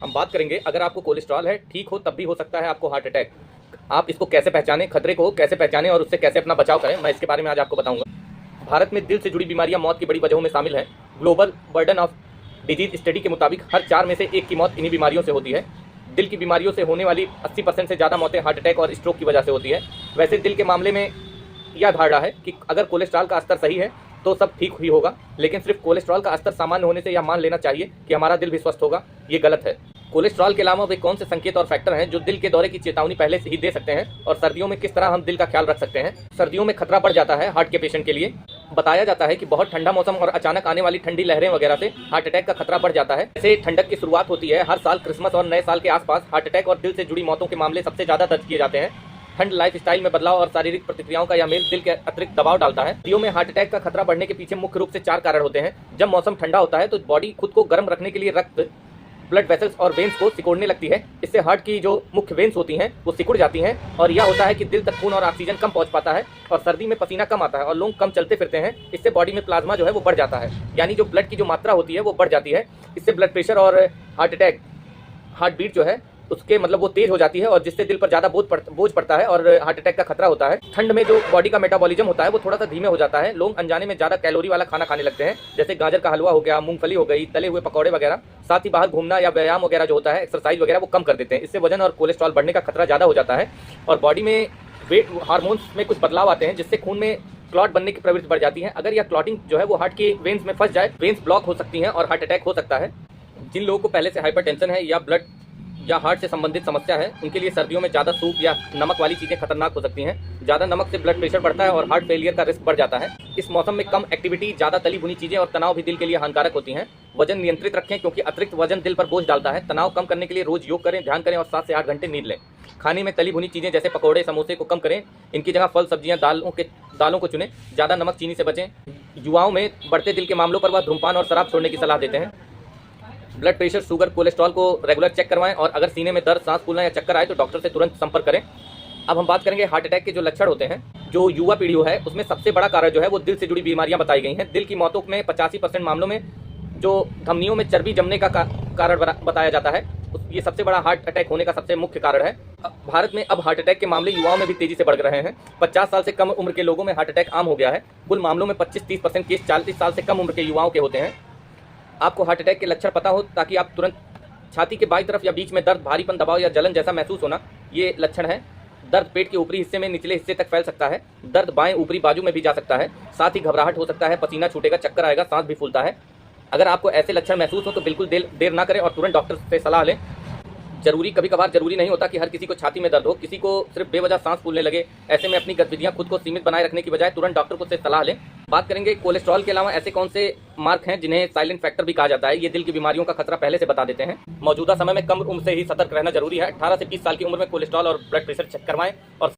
हम बात करेंगे अगर आपको कोलेस्ट्रॉल है, ठीक हो तब भी हो सकता है आपको हार्ट अटैक। आप इसको कैसे पहचानें, खतरे को कैसे पहचानें और उससे कैसे अपना बचाव करें, मैं इसके बारे में आज आपको बताऊंगा। भारत में दिल से जुड़ी बीमारियां मौत की बड़ी वजहों में शामिल हैं। Global burden of disease study के मुताबिक हर 4 में से 1 की मौत इन्हीं बीमारियों से होती है। दिल की बीमारियों से होने वाली 80% से ज़्यादा मौतें हार्ट अटैक और स्ट्रोक की वजह से होती है। वैसे दिल के मामले में यह धारणा है कि अगर कोलेस्ट्रॉल का स्तर सही है तो सब ठीक ही होगा, लेकिन सिर्फ कोलेस्ट्रॉल का स्तर सामान्य होने से यह मान लेना चाहिए कि हमारा दिल भी स्वस्थ होगा, ये गलत है। कोलेस्ट्रॉल के अलावा वे कौन से संकेत और फैक्टर हैं जो दिल के दौरे की चेतावनी पहले से ही दे सकते हैं, और सर्दियों में किस तरह हम दिल का ख्याल रख सकते हैं। सर्दियों में खतरा बढ़ जाता है हार्ट के पेशेंट के लिए। बताया जाता है कि बहुत ठंडा मौसम और अचानक आने वाली ठंडी लहरें वगैरह से हार्ट अटैक का खतरा बढ़ जाता है। जैसे ठंडक की शुरुआत होती है, हर साल क्रिसमस और नए साल के आसपास हार्ट अटैक और दिल से जुड़ी मौतों के मामले सबसे ज्यादा दर्ज किए जाते हैं। ठंड लाइफस्टाइल में बदलाव और शारीरिक प्रतिक्रियाओं का यह मेल दिल के अतिरिक्त दबाव डालता है। सर्दियों में हार्ट अटैक का खतरा बढ़ने के पीछे मुख्य रूप से 4 कारण होते हैं। जब मौसम ठंडा होता है तो बॉडी खुद को गर्म रखने के लिए रक्त, ब्लड वेसल्स और वेन्स को सिकुड़ने लगती है। इससे हार्ट की जो मुख्य वेन्स होती हैं वो सिकुड़ जाती हैं, और यह होता है कि दिल तक खून और ऑक्सीजन कम पहुंच पाता है, और सर्दी में पसीना कम आता है और लोग कम चलते फिरते हैं। इससे बॉडी में प्लाज्मा जो है वो बढ़ जाता है, यानी जो ब्लड की जो मात्रा होती है वो बढ़ जाती है। इससे ब्लड प्रेशर और हार्ट बीट जो है उसके वो तेज हो जाती है, और जिससे दिल पर ज़्यादा बोझ पड़ता है और हार्ट अटैक का खतरा होता है। ठंड में जो बॉडी का मेटाबॉलिज्म होता है वो थोड़ा सा धीमे हो जाता है। लोग अनजाने में ज़्यादा कैलोरी वाला खाना खाने लगते हैं, जैसे गाजर का हलवा हो गया, मूंगफली हो गई, तले हुए पकौड़े वगैरह। साथ ही बाहर घूमना या व्यायाम वगैरह जो होता है, एक्सरसाइज वगैरह, वो कम कर देते हैं। इससे वजन और कोलेस्ट्रॉल बढ़ने का खतरा ज़्यादा हो जाता है, और बॉडी में वेट हार्मोन्स में कुछ बदलाव आते हैं, जिससे खून में क्लॉट बनने की प्रवृत्ति बढ़ जाती है। अगर यह क्लॉटिंग जो है वो हार्ट की वेन्स में फंस जाए, वेन्स ब्लॉक हो सकती हैं और हार्ट अटैक हो सकता है। जिन लोगों को पहले से हाइपरटेंशन है या ब्लड या हार्ट से संबंधित समस्या है, उनके लिए सर्दियों में ज़्यादा सूप या नमक वाली चीज़ें खतरनाक हो सकती हैं। ज़्यादा नमक से ब्लड प्रेशर बढ़ता है और हार्ट फेलियर का रिस्क बढ़ जाता है। इस मौसम में कम एक्टिविटी, ज़्यादा तली भुनी चीज़ें और तनाव भी दिल के लिए हानिकारक होती हैं। वजन नियंत्रित रखें, क्योंकि अतिरिक्त वजन दिल पर बोझ डालता है। तनाव कम करने के लिए रोज योग करें, ध्यान करें और 7 से 8 घंटे नींद लें। खाने में तली भुनी चीज़ें जैसे पकौड़े, समोसे को कम करें। इनकी जगह फल, सब्जियां, दालों को चुनें। ज़्यादा नमक, चीनी से बचें। युवाओं में बढ़ते दिल के मामलों पर वह धूम्रपान और शराब छोड़ने की सलाह देते हैं। ब्लड प्रेशर, शुगर, कोलेस्ट्रॉल को रेगुलर चेक करवाएं, और अगर सीने में दर्द, सांस फूलना या चक्कर आए तो डॉक्टर से तुरंत संपर्क करें। अब हम बात करेंगे हार्ट अटैक के जो लक्षण होते हैं। जो युवा पीढ़ी है उसमें सबसे बड़ा कारण जो है वो दिल से जुड़ी बीमारियां बताई गई हैं। दिल की मौतों में 85% मामलों में जो धमनियों में चर्बी जमने का कारण बताया जाता है, ये सबसे बड़ा हार्ट अटैक होने का सबसे मुख्य कारण है। भारत में अब हार्ट अटैक के मामले युवाओं में भी तेजी से बढ़ रहे हैं। 50 साल से कम उम्र के लोगों में हार्ट अटैक आम हो गया है। कुल मामलों में 25-30% केस 40 साल से कम उम्र के युवाओं के होते हैं। आपको हार्ट अटैक के लक्षण पता हो ताकि आप तुरंत छाती के बाईं तरफ या बीच में दर्द, भारीपन, दबाव या जलन जैसा महसूस होना, ये लक्षण है। दर्द पेट के ऊपरी हिस्से में निचले हिस्से तक फैल सकता है। दर्द बाएं ऊपरी बाजू में भी जा सकता है। साथ ही घबराहट हो सकता है, पसीना छूटेगा, चक्कर आएगा, सांस भी फूलता है। अगर आपको ऐसे लक्षण महसूस हो तो बिल्कुल देर ना करें और तुरंत डॉक्टर से सलाह लें। कभी कभार जरूरी नहीं होता कि हर किसी को छाती में दर्द हो। किसी को सिर्फ बेवजह सांस फूलने लगे। ऐसे में अपनी गतिविधियां खुद को सीमित बनाए रखने की बजाय तुरंत डॉक्टर को से सलाह लें। बात करेंगे कोलेस्ट्रॉल के अलावा ऐसे कौन से मार्क हैं जिन्हें साइलेंट फैक्टर भी कहा जाता है। ये दिल की बीमारियों का खतरा पहले से बता देते हैं। मौजूदा समय में कम उम्र से ही सतर्क रहना जरूरी है। 18 से 20 साल की उम्र में कोलेस्ट्रॉल और ब्लड प्रेशर चेक करवाएं, और